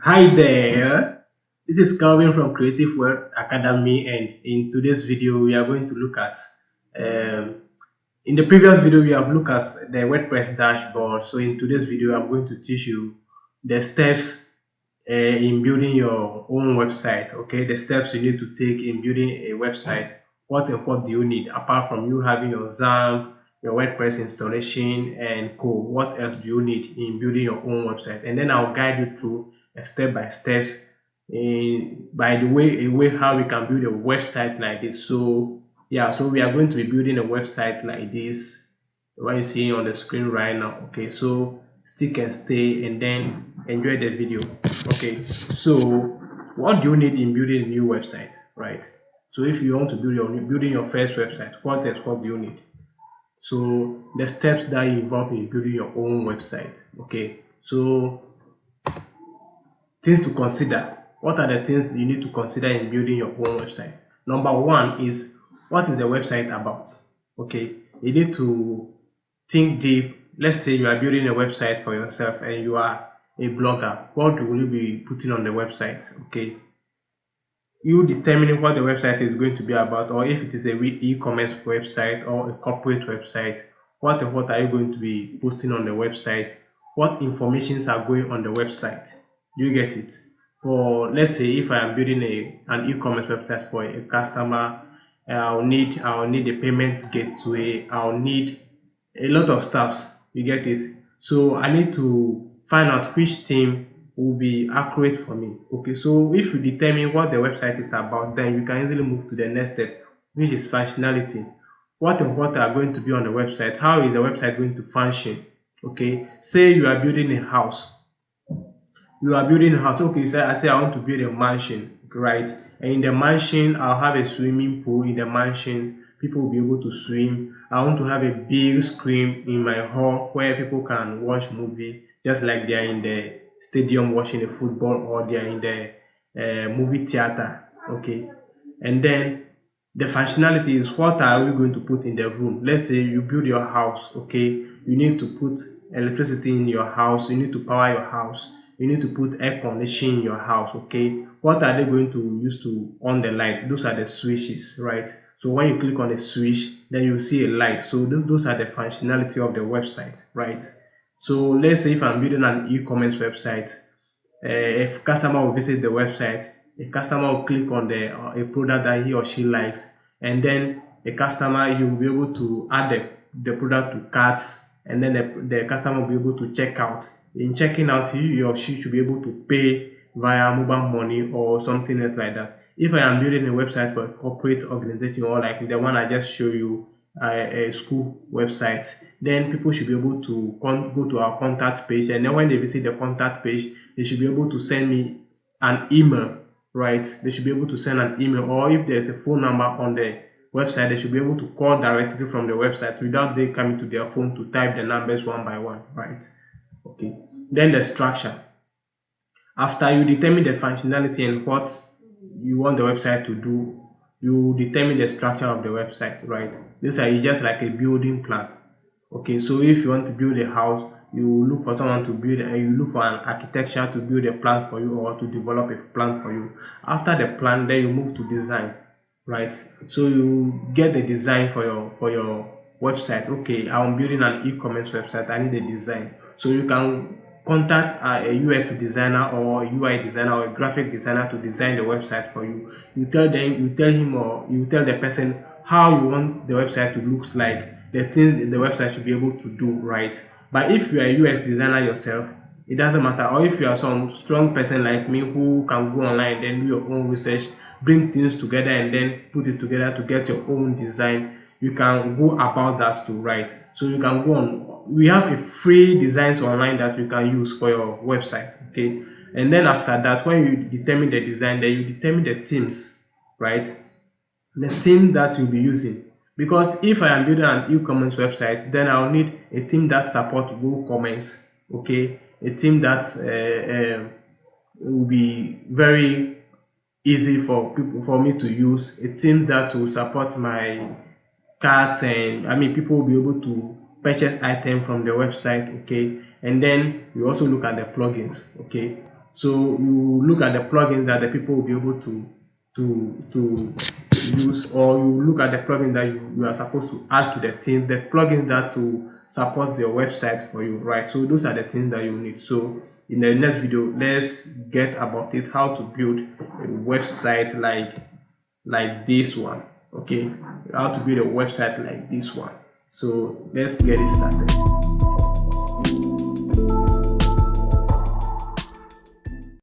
Hi there, this is Calvin from Creative Web Academy, and in today's video we are going to look at um, in the previous video we have looked at the WordPress dashboard. So in today's video I'm going to teach you the steps in building your own website. Okay, the steps you need to take in building a website. What and what do you need apart from you having your XAMPP, your WordPress installation and code? What else do you need in building your own website? And then I'll guide you through a step by steps in by the way a way how we can build a website like this. So yeah, so we are going to be building a website like this, what you see on the screen right now. Okay, so stick and stay and then enjoy the video. Okay, so what do you need in building a new website, right? So if you want to building your first website, what do you need? So the steps that involve in building your own website. Okay, so things to consider. What are the things you need to consider in building your own website? Number one is, what is the website about? Okay, you need to think deep. Let's say you are building a website for yourself and you are a blogger. What will you be putting on the website? Okay, you determining what the website is going to be about, or if it is a e-commerce website or a corporate website, what and what are you going to be posting on the website? What informations are going on the website? Do you get it? For, let's say, if I am building an e-commerce website for a customer, I'll need a payment gateway. I'll need a lot of stuffs. You get it? So I need to find out which theme will be accurate for me. Okay, so if you determine what the website is about, then you can easily move to the next step, which is functionality. What and what are going to be on the website? How is the website going to function? Okay, say you are building a house. Okay, so I say I want to build a mansion, right? And in the mansion, I'll have a swimming pool in the mansion. People will be able to swim. I want to have a big screen in my hall where people can watch movie, just like they are in the stadium watching a football or they are in the movie theater. Okay, and then the functionality is, what are we going to put in the room? Let's say you build your house. Okay, you need to put electricity in your house, you need to power your house, you need to put air conditioning in your house. Okay, what are they going to use to on the light? Those are the switches, right? So when you click on the switch, then you see a light. So those are the functionality of the website, right? So let's say if I'm building an e-commerce website, if customer will visit the website, a customer will click on a product that he or she likes, and then a customer, he will be able to add the product to carts, and then the customer will be able to check out. In checking out, he or she should be able to pay via mobile money or something else like that. If I am building a website for a corporate organization, or like the one I just show you, a school website, then people should be able to go to our contact page, and then when they visit the contact page, they should be able to send me an email, right? They should be able to send an email, or if there's a phone number on the website, they should be able to call directly from the website without they coming to their phone to type the numbers one by one, right? Okay, then the structure. After you determine the functionality and what you want the website to do, you determine the structure of the website, right? This is just like a building plan. Okay, so if you want to build a house, you look for someone to build, you look for an architecture to build a plan for you or to develop a plan for you. After the plan, then you move to design, right? So you get the design for your website. Okay, I'm building an e-commerce website. I need a design. So you can contact a UX designer or UI designer or a graphic designer to design the website for you. You tell them, you tell him or you tell the person how you want the website to look like, the things the website should be able to do, right? But if you are a UX designer yourself, it doesn't matter. Or if you are some strong person like me who can go online and then do your own research, bring things together and then put it together to get your own design, you can go about that too, right? So you can go on. We have a free designs online that you can use for your website. Okay, and then after that, when you determine the design, then you determine the themes, right? The theme that you'll be using. Because if I am building an e-commerce website, then I'll need a theme that supports Google Comments. Okay, a theme that will be very easy for people for me to use. A theme that will support my carts, and I mean people will be able to purchase items from the website. Okay, and then we also look at the plugins. Okay, So you look at the plugins that the people will be able to use, or you look at the plugin that you are supposed to add to the theme, the plugins that will support your website for you, right? So those are the things that you need. So in the next video, let's get about it, how to build a website like this one. Okay, how to build a website like this one. So let's get it started.